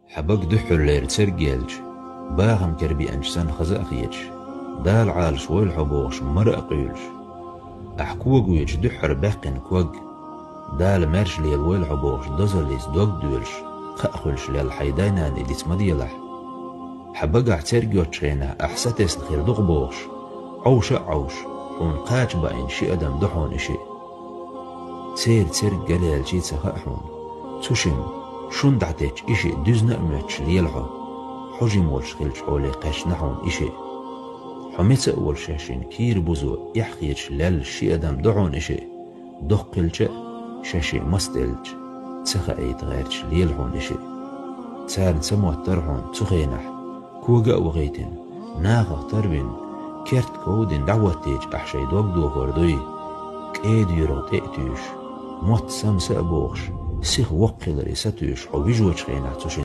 حبق دحر لير ترجيلج باهم كربي أنجسان خزاقيج دال عالش ويلحبوش مرق قيلش أحكوغ ويج دحر باقن كوغ دال مرش ليل ويلحبوش دزليس دوغ دولش خأخلش ليل حيداينان إديس مديلح حبق اعترجيو تشينا أحساتيس الخير دغبوش عوش عوش حون قاج باين شي أدم دحون إشي تير قليل جيت سخاحون تشم شون دعتيج إشي دوزنا أمتش ليلحو حجم والشخيلش حولي قاش نحون إشي حميت أول شاشين كير بوزو يحقيش لال شي أدم دحون إشي دقلج شاشي مستلج تخا أيت غيرش ليلحون إشي تار سمو الترحون تخينح كوغا وغيتن ناغا تربين كيرت كودين دعوتيج أحشي دوغدو غردوي كيد يرو تأتيش موت سمسا بوغش سيخ وقلري ستوش حو بيجوش خينا تشين